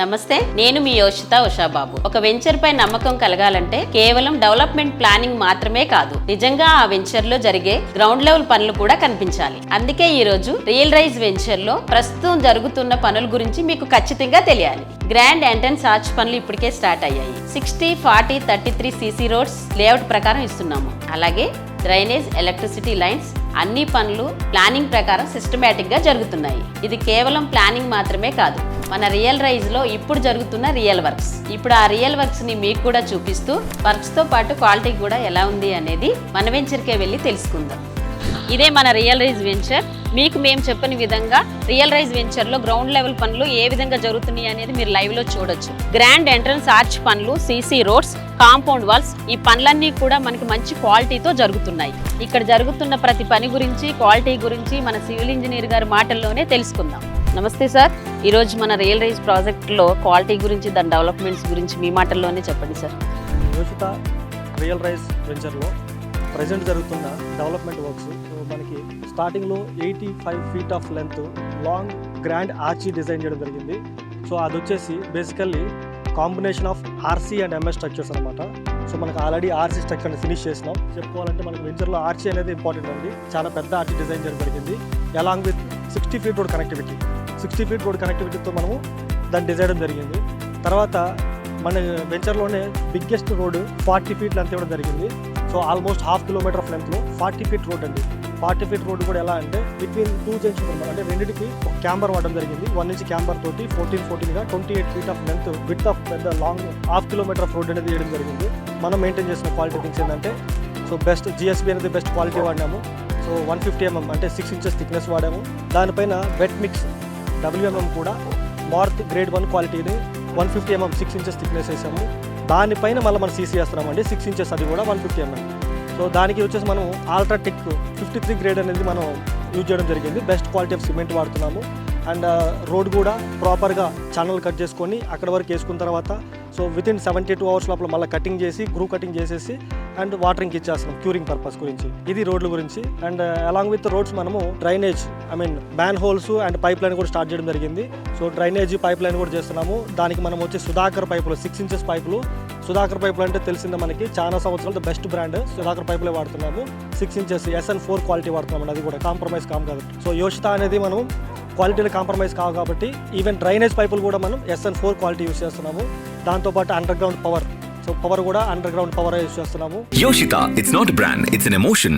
నమస్తే, నేను మీ యోషిత ఉషాబాబు. ఒక వెంచర్ పై నమ్మకం కలగాలంటే కేవలం డెవలప్మెంట్ ప్లానింగ్ మాత్రమే కాదు, నిజంగా ఆ వెంచర్ లో జరిగే గ్రౌండ్ లెవెల్ పనులు కూడా కనిపించాలి. అందుకే ఈ రోజు రియల్ రైజ్ వెంచర్ లో ప్రస్తుతం జరుగుతున్న పనుల గురించి మీకు ఖచ్చితంగా తెలియాలి. గ్రాండ్ ఎంట్రన్స్ ఆర్చ్ పనులు ఇప్పటికే స్టార్ట్ అయ్యాయి. 60, 40, 33 సిసి రోడ్స్ లేఅవుట్ ప్రకారం ఇస్తున్నాము. అలాగే డ్రైనేజ్, ఎలక్ట్రిసిటీ లైన్స్ అన్ని పనులు ప్లానింగ్ ప్రకారం సిస్టమేటిక్ గా జరుగుతున్నాయి. ఇది కేవలం ప్లానింగ్ మాత్రమే కాదు, మన రియల్ రైజ్ లో ఇప్పుడు జరుగుతున్న రియల్ వర్క్స్. ఇప్పుడు ఆ రియల్ వర్క్స్ ని మీకు కూడా చూపిస్తూ వర్క్స్ తో పాటు క్వాలిటీ కూడా ఎలా ఉంది అనేది మన వెంచర్కే వెళ్ళి తెలుసుకుందాం. ఇదే మన రియల్ రైజ్ వెంచర్. మీకు మేము చెప్పిన విధంగా రియల్ రైజ్ వెంచర్ లో గ్రౌండ్ లెవెల్ పనులు ఏ విధంగా జరుగుతున్నాయి అనేది మీరు లైవ్ లో చూడొచ్చు. గ్రాండ్ ఎంట్రన్స్ ఆర్చ్ పనులు, సిసి రోడ్స్, కాంపౌండ్ వాల్స్, ఈ పనులన్నీ కూడా మనకి మంచి క్వాలిటీతో జరుగుతున్నాయి. ఇక్కడ జరుగుతున్న ప్రతి పని గురించి, క్వాలిటీ గురించి మన సివిల్ ఇంజనీర్ గారి మాటల్లోనే తెలుసుకుందాం. నమస్తే సార్, ఈరోజు మన రియల్ రైజ్ ప్రాజెక్ట్లో క్వాలిటీ గురించి, దాని డెవలప్మెంట్స్ గురించి మీ మాటల్లోనే చెప్పండి సార్. యోషిత రియల్ రైజ్ వెంచర్లో ప్రజెంట్ జరుగుతున్న డెవలప్మెంట్ వర్క్స్ మనకి స్టార్టింగ్లో 85 feet of length long grand ఆర్చీ design చేయడం జరిగింది. సో అది వచ్చేసి basically combination of RC and MS structures అనమాట. సో మనకు ఆల్రెడీ ఆర్సీ స్ట్రక్చర్ ఫినిష్ చేసినాం. చెప్పుకోవాలంటే మనకి వెంచర్లో ఆర్చీ అనేది ఇంపార్టెంట్ అండి. చాలా పెద్ద ఆర్చీ డిజైన్ చేయడం జరిగింది. Along with 60 feet road connectivity. 60 feet road కనెక్టివిటీతో మనము దాన్ని డిజైన్ జరిగింది. తర్వాత మన వెంచర్లోనే బిగ్గెస్ట్ రోడ్ 40 ఫీట్ లెంత్ ఇవ్వడం జరిగింది. సో ఆల్మోస్ట్ 1/2 కిలోమీటర్ ఆఫ్ లెంత్లో 40 ఫీట్ రోడ్ అండి. 40 ఫీట్ రోడ్ కూడా ఎలా అంటే బిట్వీన్ 2 జంక్షన్ అనమాట. అంటే రెండింటికి ఒక క్యాంబర్ వాడడం జరిగింది. 1 ఇంచ్ క్యాంబర్ తోటి 14గా 28 feet of length with of పెద్ద లాంగ్ 1/2 కిలోమీటర్ ఆఫ్ రోడ్ అనేది వేయడం జరిగింది. మనం మెయింటైన్ చేసిన క్వాలిటీ థింగ్స్ ఏంటంటే సో బెస్ట్ జిఎస్బీ అనేది బెస్ట్ క్వాలిటీ వాడినాము. సో 150 mm అంటే 6 ఇంచెస్ థిక్నెస్ వాడాము. దానిపైన వెట్ మిక్స్ WMM కూడా మార్త్ గ్రేడ్ 1 క్వాలిటీని 150 mm 6 ఇంచెస్ థిక్నెస్ వేసాము. దానిపైన మళ్ళీ మనం సీసీ వేస్తున్నామండి 6 ఇంచెస్, అది కూడా 150 mm. సో దానికి వచ్చేసి మనం అల్ట్రాటెక్ 53 గ్రేడ్ అనేది మనం యూజ్ చేయడం జరిగింది. బెస్ట్ క్వాలిటీ ఆఫ్ సిమెంట్ వాడుతున్నాము. అండ్ రోడ్ కూడా ప్రాపర్గా ఛానల్ కట్ చేసుకొని అక్కడ వరకు వేసుకున్న తర్వాత సో వితిన్ 72 అవర్స్ లోపల మళ్ళీ కటింగ్ చేసి గ్రూ కటింగ్ చేసేసి అండ్ వాటరింగ్ ఇచ్చేస్తున్నాం క్యూరింగ్ పర్పస్ గురించి. ఇది రోడ్ల గురించి. అండ్ అలాంగ్ విత్ రోడ్స్ మనము drainage man holes and pipe line కూడా స్టార్ట్ చేయడం జరిగింది. సో డ్రైనేజ్ పైప్ లైన్ కూడా చేస్తున్నాము. దానికి మనం వచ్చి సుధాకర్ పైపులు 6 ఇంచెస్ పైపులు. సుధాకర్ పైపులు అంటే తెలిసిందే మనకి, చాలా సంవత్సరాలు బెస్ట్ బ్రాండ్ సుధాకర్ పైపులే వాడుతున్నాము. 6 ఇంచెస్ SN4 క్వాలిటీ వాడుతున్నాము. అది కూడా కాంప్రమైజ్ కాము కాబట్టి. సో యోషిత అనేది మనం క్వాలిటీలో కాంప్రమైజ్ కావు కాబట్టి ఈవెన్ డ్రైనేజ్ పైపులు కూడా మనం SN4 క్వాలిటీ యూస్ చేస్తున్నాము. దాంతోపాటు under ground power, so power కూడా అండర్ గ్రౌండ్ పవర్ యూస్ చేస్తున్నాము. Yoshita, it's not a brand, it's an emotion.